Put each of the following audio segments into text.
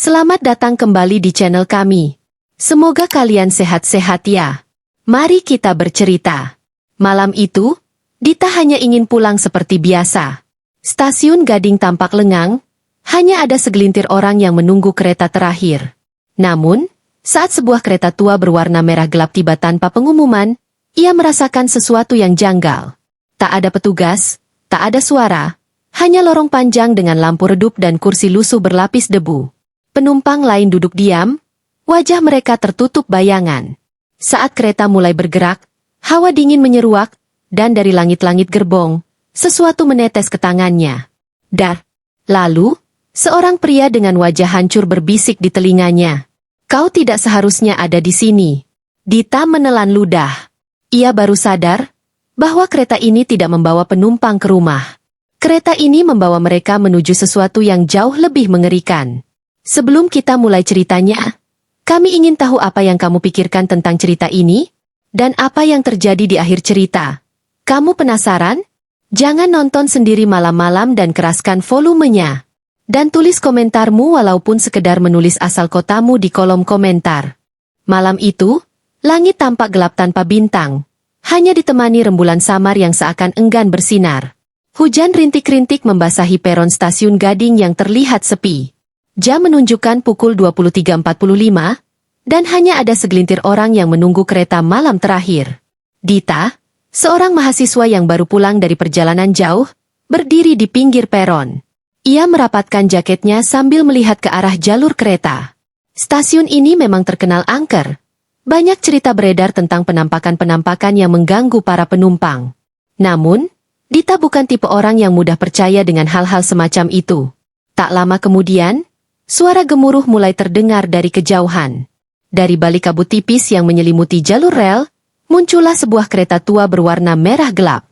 Selamat datang kembali di channel kami. Semoga kalian sehat-sehat ya. Mari kita bercerita. Malam itu, Dita hanya ingin pulang seperti biasa. Stasiun Gading tampak lengang, hanya ada segelintir orang yang menunggu kereta terakhir. Namun, saat sebuah kereta tua berwarna merah gelap tiba tanpa pengumuman, ia merasakan sesuatu yang janggal. Tak ada petugas, tak ada suara, hanya lorong panjang dengan lampu redup dan kursi lusuh berlapis debu. Penumpang lain duduk diam, wajah mereka tertutup bayangan. Saat kereta mulai bergerak, hawa dingin menyeruak, dan dari langit-langit gerbong, sesuatu menetes ke tangannya. Dar. Lalu, seorang pria dengan wajah hancur berbisik di telinganya. Kau tidak seharusnya ada di sini. Dita menelan ludah. Ia baru sadar bahwa kereta ini tidak membawa penumpang ke rumah. Kereta ini membawa mereka menuju sesuatu yang jauh lebih mengerikan. Sebelum kita mulai ceritanya, kami ingin tahu apa yang kamu pikirkan tentang cerita ini, dan apa yang terjadi di akhir cerita. Kamu penasaran? Jangan nonton sendiri malam-malam dan keraskan volumenya. Dan tulis komentarmu walaupun sekedar menulis asal kotamu di kolom komentar. Malam itu, langit tampak gelap tanpa bintang, hanya ditemani rembulan samar yang seakan enggan bersinar. Hujan rintik-rintik membasahi peron stasiun Gading yang terlihat sepi. Jam menunjukkan pukul 23.45, dan hanya ada segelintir orang yang menunggu kereta malam terakhir. Dita, seorang mahasiswa yang baru pulang dari perjalanan jauh, berdiri di pinggir peron. Ia merapatkan jaketnya sambil melihat ke arah jalur kereta. Stasiun ini memang terkenal angker. Banyak cerita beredar tentang penampakan-penampakan yang mengganggu para penumpang. Namun, Dita bukan tipe orang yang mudah percaya dengan hal-hal semacam itu. Tak lama kemudian, suara gemuruh mulai terdengar dari kejauhan. Dari balik kabut tipis yang menyelimuti jalur rel, muncullah sebuah kereta tua berwarna merah gelap.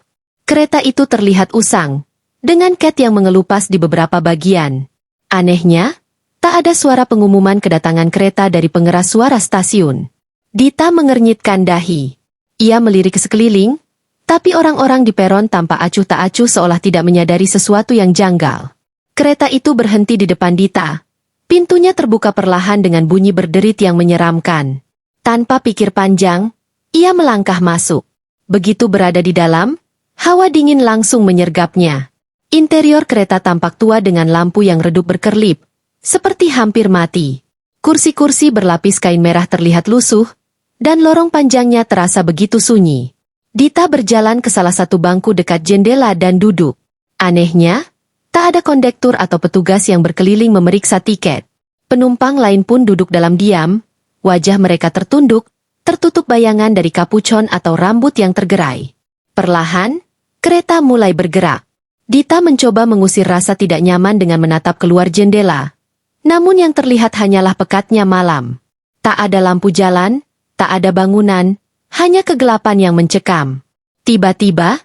Kereta itu terlihat usang, dengan ket yang mengelupas di beberapa bagian. Anehnya, tak ada suara pengumuman kedatangan kereta dari pengeras suara stasiun. Dita mengernyitkan dahi. Ia melirik ke sekeliling, tapi orang-orang di peron tampak acuh tak acuh seolah tidak menyadari sesuatu yang janggal. Kereta itu berhenti di depan Dita. Pintunya terbuka perlahan dengan bunyi berderit yang menyeramkan. Tanpa pikir panjang, ia melangkah masuk. Begitu berada di dalam, hawa dingin langsung menyergapnya. Interior kereta tampak tua dengan lampu yang redup berkerlip, seperti hampir mati. Kursi-kursi berlapis kain merah terlihat lusuh, dan lorong panjangnya terasa begitu sunyi. Dita berjalan ke salah satu bangku dekat jendela dan duduk. Anehnya, tak ada kondektur atau petugas yang berkeliling memeriksa tiket. Penumpang lain pun duduk dalam diam, wajah mereka tertunduk, tertutup bayangan dari kapucon atau rambut yang tergerai. Perlahan, kereta mulai bergerak. Dita mencoba mengusir rasa tidak nyaman dengan menatap keluar jendela. Namun yang terlihat hanyalah pekatnya malam. Tak ada lampu jalan, tak ada bangunan, hanya kegelapan yang mencekam. Tiba-tiba,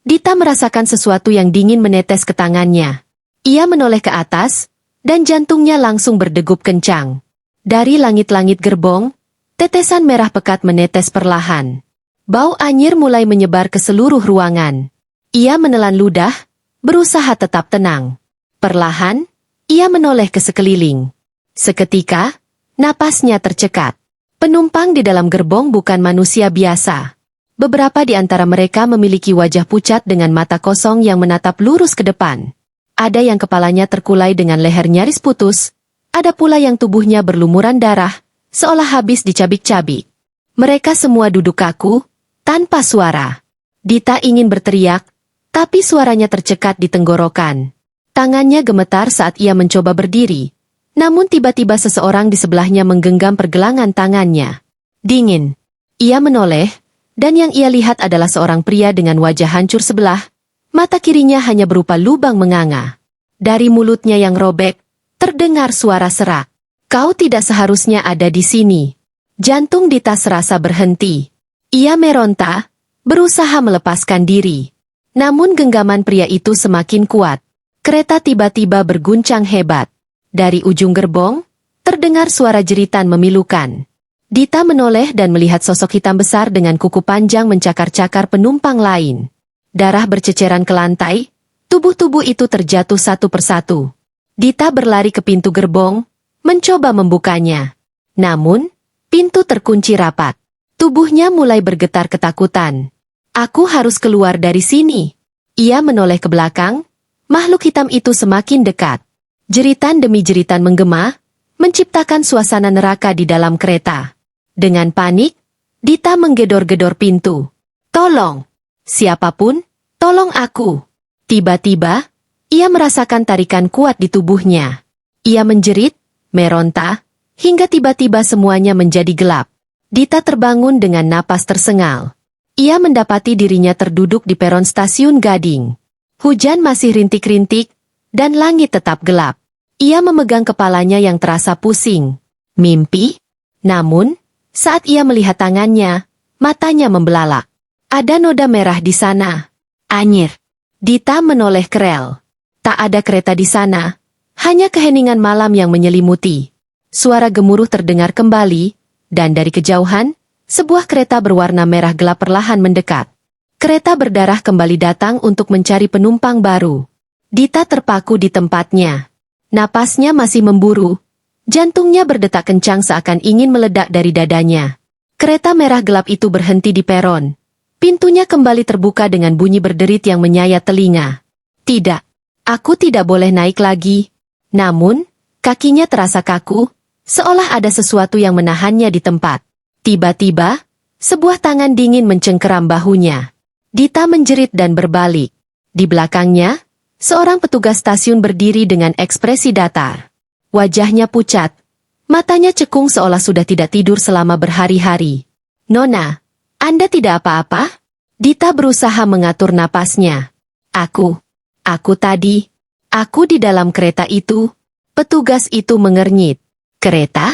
Dita merasakan sesuatu yang dingin menetes ke tangannya. Ia menoleh ke atas, dan jantungnya langsung berdegup kencang. Dari langit-langit gerbong, tetesan merah pekat menetes perlahan. Bau anyir mulai menyebar ke seluruh ruangan. Ia menelan ludah, berusaha tetap tenang. Perlahan, ia menoleh ke sekeliling. Seketika, napasnya tercekat. Penumpang di dalam gerbong bukan manusia biasa. Beberapa di antara mereka memiliki wajah pucat dengan mata kosong yang menatap lurus ke depan. Ada yang kepalanya terkulai dengan leher nyaris putus, ada pula yang tubuhnya berlumuran darah, seolah habis dicabik-cabik. Mereka semua duduk kaku, tanpa suara. Dita ingin berteriak, tapi suaranya tercekat di tenggorokan. Tangannya gemetar saat ia mencoba berdiri. Namun tiba-tiba seseorang di sebelahnya menggenggam pergelangan tangannya. Dingin. Ia menoleh, dan yang ia lihat adalah seorang pria dengan wajah hancur sebelah. Mata kirinya hanya berupa lubang menganga. Dari mulutnya yang robek, terdengar suara serak. Kau tidak seharusnya ada di sini. Jantung Dita serasa berhenti. Ia meronta, berusaha melepaskan diri. Namun genggaman pria itu semakin kuat. Kereta tiba-tiba berguncang hebat. Dari ujung gerbong, terdengar suara jeritan memilukan. Dita menoleh dan melihat sosok hitam besar dengan kuku panjang mencakar-cakar penumpang lain. Darah berceceran ke lantai, tubuh-tubuh itu terjatuh satu persatu. Dita berlari ke pintu gerbong, mencoba membukanya. Namun, pintu terkunci rapat. Tubuhnya mulai bergetar ketakutan. Aku harus keluar dari sini. Ia menoleh ke belakang. Makhluk hitam itu semakin dekat. Jeritan demi jeritan menggema, menciptakan suasana neraka di dalam kereta. Dengan panik, Dita menggedor-gedor pintu. Tolong! Siapapun, tolong aku! Tiba-tiba, ia merasakan tarikan kuat di tubuhnya. Ia menjerit, meronta, hingga tiba-tiba semuanya menjadi gelap. Dita terbangun dengan napas tersengal. Ia mendapati dirinya terduduk di peron stasiun Gading. Hujan masih rintik-rintik, dan langit tetap gelap. Ia memegang kepalanya yang terasa pusing. Mimpi? Namun, saat ia melihat tangannya, matanya membelalak. Ada noda merah di sana. Anyir. Dita menoleh ke rel. Tak ada kereta di sana, hanya keheningan malam yang menyelimuti. Suara gemuruh terdengar kembali, dan dari kejauhan, sebuah kereta berwarna merah gelap perlahan mendekat. Kereta berdarah kembali datang untuk mencari penumpang baru. Dita terpaku di tempatnya. Napasnya masih memburu. Jantungnya berdetak kencang seakan ingin meledak dari dadanya. Kereta merah gelap itu berhenti di peron. Pintunya kembali terbuka dengan bunyi berderit yang menyayat telinga. Tidak, aku tidak boleh naik lagi. Namun, kakinya terasa kaku, seolah ada sesuatu yang menahannya di tempat. Tiba-tiba, sebuah tangan dingin mencengkeram bahunya. Dita menjerit dan berbalik. Di belakangnya, seorang petugas stasiun berdiri dengan ekspresi datar. Wajahnya pucat, matanya cekung seolah sudah tidak tidur selama berhari-hari. Nona, Anda tidak apa-apa? Dita berusaha mengatur napasnya. Aku di dalam kereta itu. Petugas itu mengernyit. Kereta?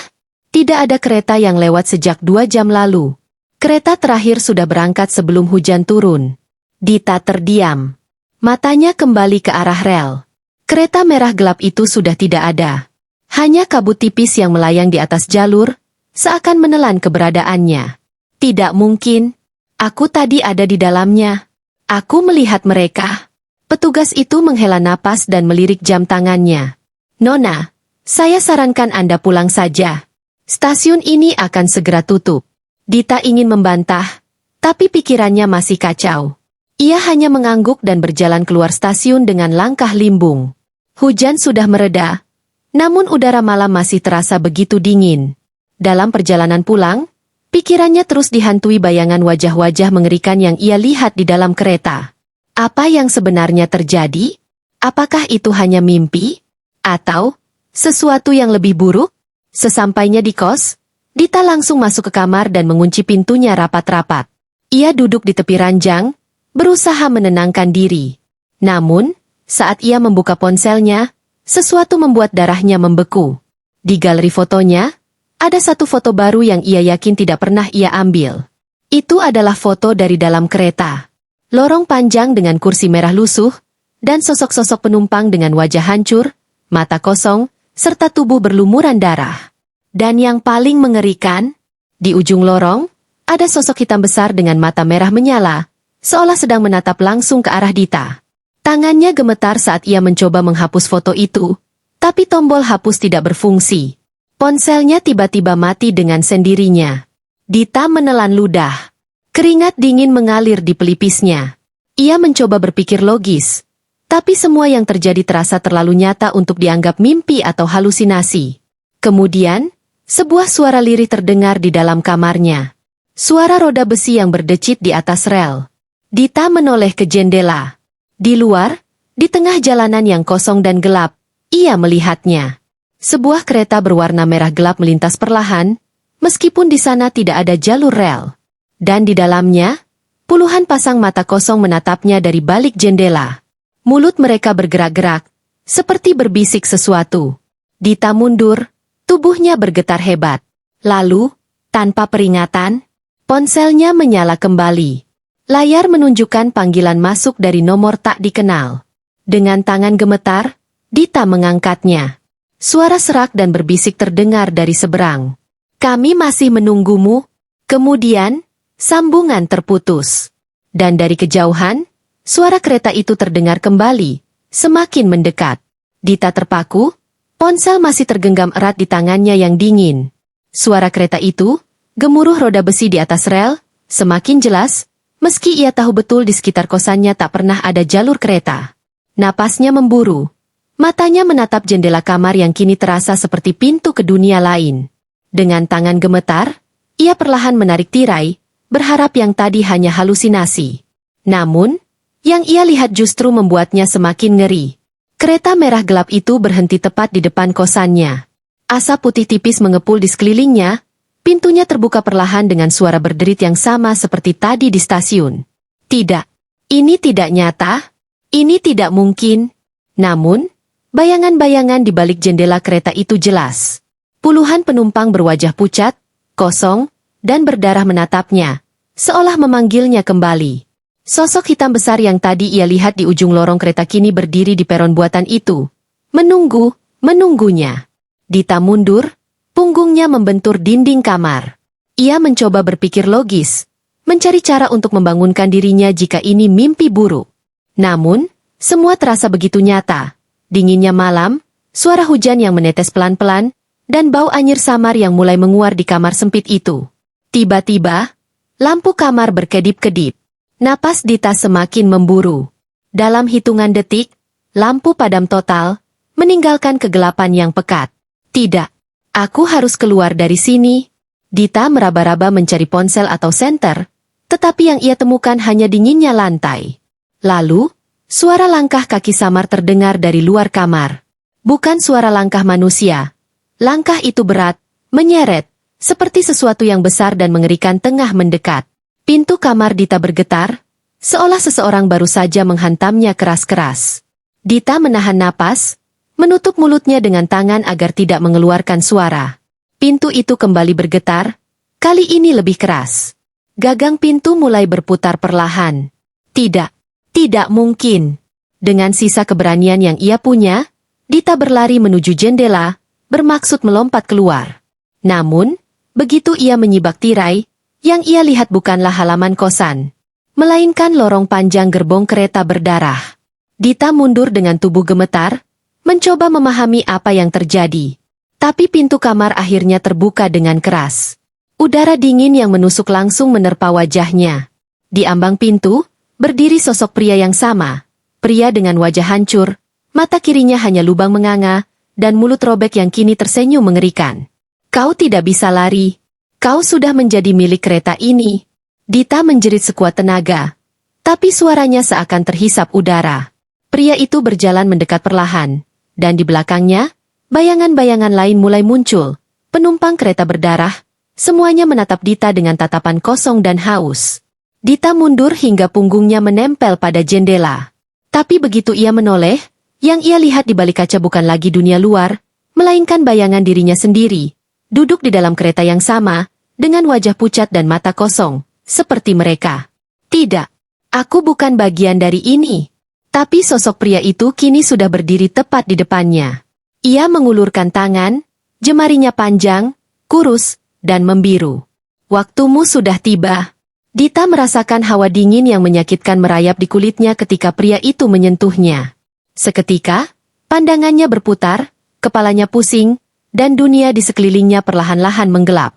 Tidak ada kereta yang lewat sejak 2 jam lalu. Kereta terakhir sudah berangkat sebelum hujan turun. Dita terdiam. Matanya kembali ke arah rel. Kereta merah gelap itu sudah tidak ada. Hanya kabut tipis yang melayang di atas jalur, seakan menelan keberadaannya. Tidak mungkin. Aku tadi ada di dalamnya. Aku melihat mereka. Petugas itu menghela napas dan melirik jam tangannya. Nona, saya sarankan Anda pulang saja. Stasiun ini akan segera tutup. Dita ingin membantah, tapi pikirannya masih kacau. Ia hanya mengangguk dan berjalan keluar stasiun dengan langkah limbung. Hujan sudah mereda, namun udara malam masih terasa begitu dingin. Dalam perjalanan pulang, pikirannya terus dihantui bayangan wajah-wajah mengerikan yang ia lihat di dalam kereta. Apa yang sebenarnya terjadi? Apakah itu hanya mimpi? Atau sesuatu yang lebih buruk? Sesampainya di kos, Dita langsung masuk ke kamar dan mengunci pintunya rapat-rapat. Ia duduk di tepi ranjang, berusaha menenangkan diri. Namun, saat ia membuka ponselnya, sesuatu membuat darahnya membeku. Di galeri fotonya, ada satu foto baru yang ia yakin tidak pernah ia ambil. Itu adalah foto dari dalam kereta. Lorong panjang dengan kursi merah lusuh, dan sosok-sosok penumpang dengan wajah hancur, mata kosong, serta tubuh berlumuran darah. Dan yang paling mengerikan, di ujung lorong, ada sosok hitam besar dengan mata merah menyala, seolah sedang menatap langsung ke arah Dita. Tangannya gemetar saat ia mencoba menghapus foto itu, tapi tombol hapus tidak berfungsi. Ponselnya tiba-tiba mati dengan sendirinya. Dita menelan ludah. Keringat dingin mengalir di pelipisnya. Ia mencoba berpikir logis, tapi semua yang terjadi terasa terlalu nyata untuk dianggap mimpi atau halusinasi. Kemudian, sebuah suara lirih terdengar di dalam kamarnya. Suara roda besi yang berdecit di atas rel. Dita menoleh ke jendela. Di luar, di tengah jalanan yang kosong dan gelap, ia melihatnya. Sebuah kereta berwarna merah gelap melintas perlahan, meskipun di sana tidak ada jalur rel. Dan di dalamnya, puluhan pasang mata kosong menatapnya dari balik jendela. Mulut mereka bergerak-gerak, seperti berbisik sesuatu. Dita mundur, tubuhnya bergetar hebat. Lalu, tanpa peringatan, ponselnya menyala kembali. Layar menunjukkan panggilan masuk dari nomor tak dikenal. Dengan tangan gemetar, Dita mengangkatnya. Suara serak dan berbisik terdengar dari seberang. Kami masih menunggumu. Kemudian, sambungan terputus. Dan dari kejauhan, suara kereta itu terdengar kembali, semakin mendekat. Dita terpaku, Ponsel masih tergenggam erat di tangannya yang dingin. Suara kereta itu, gemuruh roda besi di atas rel, semakin jelas, meski ia tahu betul di sekitar kosannya tak pernah ada jalur kereta. Napasnya memburu. Matanya menatap jendela kamar yang kini terasa seperti pintu ke dunia lain. Dengan tangan gemetar, ia perlahan menarik tirai, berharap yang tadi hanya halusinasi. Namun, yang ia lihat justru membuatnya semakin ngeri. Kereta merah gelap itu berhenti tepat di depan kosannya. Asap putih tipis mengepul di sekelilingnya, pintunya terbuka perlahan dengan suara berderit yang sama seperti tadi di stasiun. Tidak, ini tidak nyata, ini tidak mungkin. Namun, bayangan-bayangan di balik jendela kereta itu jelas. Puluhan penumpang berwajah pucat, kosong, dan berdarah menatapnya, seolah memanggilnya kembali. Sosok hitam besar yang tadi ia lihat di ujung lorong kereta kini berdiri di peron buatan itu. Menunggunya. Dita mundur, punggungnya membentur dinding kamar. Ia mencoba berpikir logis, mencari cara untuk membangunkan dirinya jika ini mimpi buruk. Namun, semua terasa begitu nyata. Dinginnya malam, suara hujan yang menetes pelan-pelan, dan bau anyir samar yang mulai menguar di kamar sempit itu. Tiba-tiba, lampu kamar berkedip-kedip. Napas Dita semakin memburu. Dalam hitungan detik, lampu padam total, meninggalkan kegelapan yang pekat. Tidak, aku harus keluar dari sini. Dita meraba-raba mencari ponsel atau senter, tetapi yang ia temukan hanya dinginnya lantai. Lalu, suara langkah kaki samar terdengar dari luar kamar. Bukan suara langkah manusia. Langkah itu berat, menyeret, seperti sesuatu yang besar dan mengerikan tengah mendekat. Pintu kamar Dita bergetar, seolah seseorang baru saja menghantamnya keras-keras. Dita menahan napas, menutup mulutnya dengan tangan agar tidak mengeluarkan suara. Pintu itu kembali bergetar, kali ini lebih keras. Gagang pintu mulai berputar perlahan. Tidak mungkin. Dengan sisa keberanian yang ia punya, Dita berlari menuju jendela, bermaksud melompat keluar. Namun, begitu ia menyibak tirai, yang ia lihat bukanlah halaman kosan, melainkan lorong panjang gerbong kereta berdarah. Dita mundur dengan tubuh gemetar, mencoba memahami apa yang terjadi. Tapi pintu kamar akhirnya terbuka dengan keras. Udara dingin yang menusuk langsung menerpa wajahnya. Di ambang pintu, berdiri sosok pria yang sama. Pria dengan wajah hancur, mata kirinya hanya lubang menganga, dan mulut robek yang kini tersenyum mengerikan. Kau tidak bisa lari. Kau sudah menjadi milik kereta ini. Dita menjerit sekuat tenaga. Tapi suaranya seakan terhisap udara. Pria itu berjalan mendekat perlahan. Dan di belakangnya, bayangan-bayangan lain mulai muncul. Penumpang kereta berdarah. Semuanya menatap Dita dengan tatapan kosong dan haus. Dita mundur hingga punggungnya menempel pada jendela. Tapi begitu ia menoleh, yang ia lihat di balik kaca bukan lagi dunia luar, melainkan bayangan dirinya sendiri. Duduk di dalam kereta yang sama, dengan wajah pucat dan mata kosong, seperti mereka. Tidak, aku bukan bagian dari ini. Tapi sosok pria itu kini sudah berdiri tepat di depannya. Ia mengulurkan tangan, jemarinya panjang, kurus, dan membiru. Waktumu sudah tiba. Dita merasakan hawa dingin yang menyakitkan merayap di kulitnya ketika pria itu menyentuhnya. Seketika, pandangannya berputar, kepalanya pusing, dan dunia di sekelilingnya perlahan-lahan menggelap.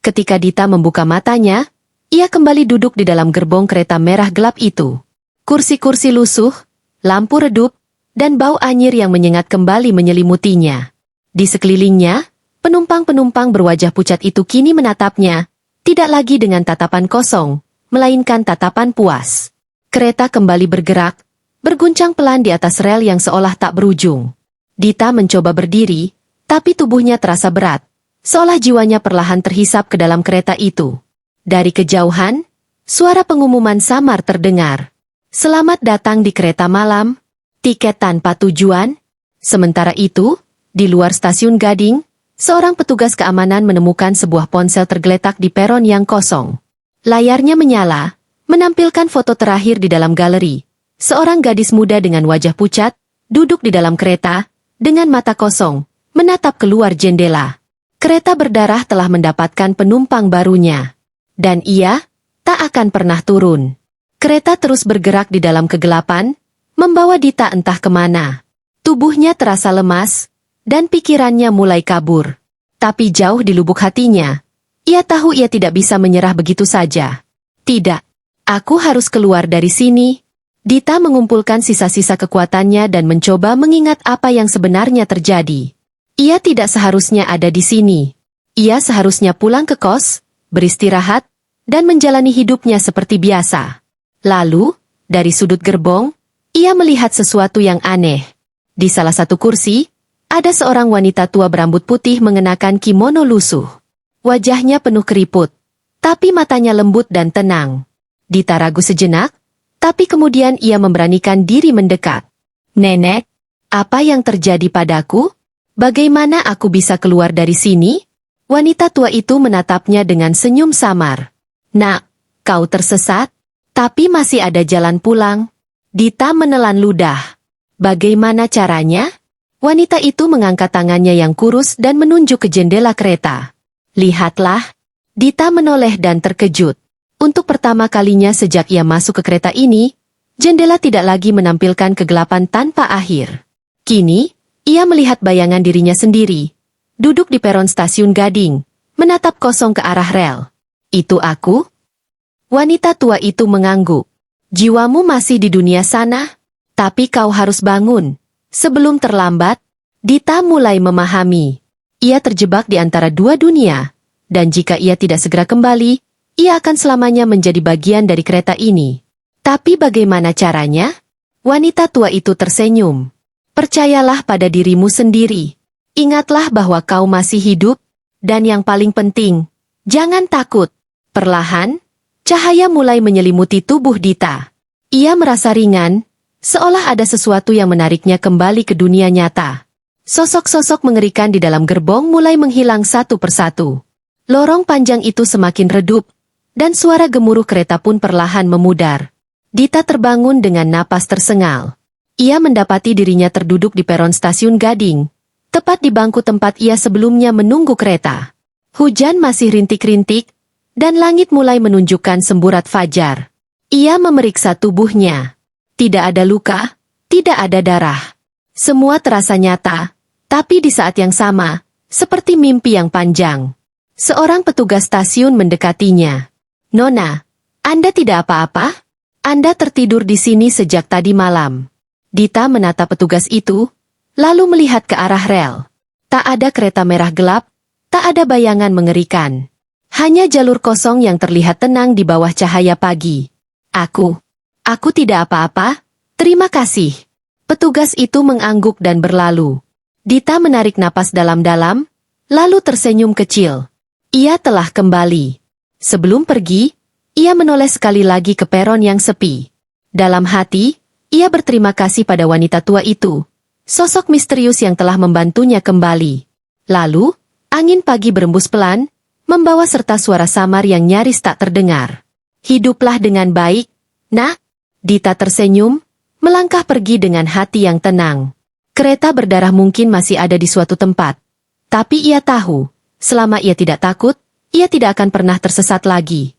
Ketika Dita membuka matanya, ia kembali duduk di dalam gerbong kereta merah gelap itu. Kursi-kursi lusuh, lampu redup, dan bau anyir yang menyengat kembali menyelimutinya. Di sekelilingnya, penumpang-penumpang berwajah pucat itu kini menatapnya, tidak lagi dengan tatapan kosong, melainkan tatapan puas. Kereta kembali bergerak, berguncang pelan di atas rel yang seolah tak berujung. Dita mencoba berdiri, tapi tubuhnya terasa berat. Seolah jiwanya perlahan terhisap ke dalam kereta itu. Dari kejauhan, suara pengumuman samar terdengar. Selamat datang di kereta malam, tiket tanpa tujuan. Sementara itu, di luar stasiun Gading, seorang petugas keamanan menemukan sebuah ponsel tergeletak di peron yang kosong. Layarnya menyala, menampilkan foto terakhir di dalam galeri. Seorang gadis muda dengan wajah pucat, duduk di dalam kereta, dengan mata kosong, menatap keluar jendela. Kereta berdarah telah mendapatkan penumpang barunya. Dan ia tak akan pernah turun. Kereta terus bergerak di dalam kegelapan, membawa Dita entah kemana. Tubuhnya terasa lemas, dan pikirannya mulai kabur. Tapi jauh di lubuk hatinya, ia tahu ia tidak bisa menyerah begitu saja. Tidak, aku harus keluar dari sini. Dita mengumpulkan sisa-sisa kekuatannya dan mencoba mengingat apa yang sebenarnya terjadi. Ia tidak seharusnya ada di sini. Ia seharusnya pulang ke kos, beristirahat, dan menjalani hidupnya seperti biasa. Lalu, dari sudut gerbong, ia melihat sesuatu yang aneh. Di salah satu kursi, ada seorang wanita tua berambut putih mengenakan kimono lusuh. Wajahnya penuh keriput, tapi matanya lembut dan tenang. Dita ragu sejenak, tapi kemudian ia memberanikan diri mendekat. "Nenek, apa yang terjadi padaku? Bagaimana aku bisa keluar dari sini?" Wanita tua itu menatapnya dengan senyum samar. "Nak, kau tersesat? Tapi masih ada jalan pulang." Dita menelan ludah. "Bagaimana caranya?" Wanita itu mengangkat tangannya yang kurus dan menunjuk ke jendela kereta. "Lihatlah." Dita menoleh dan terkejut. Untuk pertama kalinya sejak ia masuk ke kereta ini, jendela tidak lagi menampilkan kegelapan tanpa akhir. Kini, ia melihat bayangan dirinya sendiri, duduk di peron stasiun Gading, menatap kosong ke arah rel. "Itu aku?" Wanita tua itu mengangguk. "Jiwamu masih di dunia sana, tapi kau harus bangun. Sebelum terlambat." Dita mulai memahami. Ia terjebak di antara dua dunia, dan jika ia tidak segera kembali, ia akan selamanya menjadi bagian dari kereta ini. Tapi bagaimana caranya? Wanita tua itu tersenyum. "Percayalah pada dirimu sendiri. Ingatlah bahwa kau masih hidup, dan yang paling penting, jangan takut." Perlahan, cahaya mulai menyelimuti tubuh Dita. Ia merasa ringan, seolah ada sesuatu yang menariknya kembali ke dunia nyata. Sosok-sosok mengerikan di dalam gerbong mulai menghilang satu persatu. Lorong panjang itu semakin redup, dan suara gemuruh kereta pun perlahan memudar. Dita terbangun dengan napas tersengal. Ia mendapati dirinya terduduk di peron stasiun Gading, tepat di bangku tempat ia sebelumnya menunggu kereta. Hujan masih rintik-rintik, dan langit mulai menunjukkan semburat fajar. Ia memeriksa tubuhnya. Tidak ada luka, tidak ada darah. Semua terasa nyata, tapi di saat yang sama, seperti mimpi yang panjang. Seorang petugas stasiun mendekatinya. "Nona, Anda tidak apa-apa? Anda tertidur di sini sejak tadi malam." Dita menatap petugas itu, lalu melihat ke arah rel. Tak ada kereta merah gelap, tak ada bayangan mengerikan. Hanya jalur kosong yang terlihat tenang di bawah cahaya pagi. Aku tidak apa-apa, terima kasih." Petugas itu mengangguk dan berlalu. Dita menarik napas dalam-dalam, lalu tersenyum kecil. Ia telah kembali. Sebelum pergi, ia menoleh sekali lagi ke peron yang sepi. Dalam hati, ia berterima kasih pada wanita tua itu, sosok misterius yang telah membantunya kembali. Lalu, angin pagi berembus pelan, membawa serta suara samar yang nyaris tak terdengar. "Hiduplah dengan baik, nak." Dita tersenyum, melangkah pergi dengan hati yang tenang. Kereta berdarah mungkin masih ada di suatu tempat. Tapi ia tahu, selama ia tidak takut, ia tidak akan pernah tersesat lagi.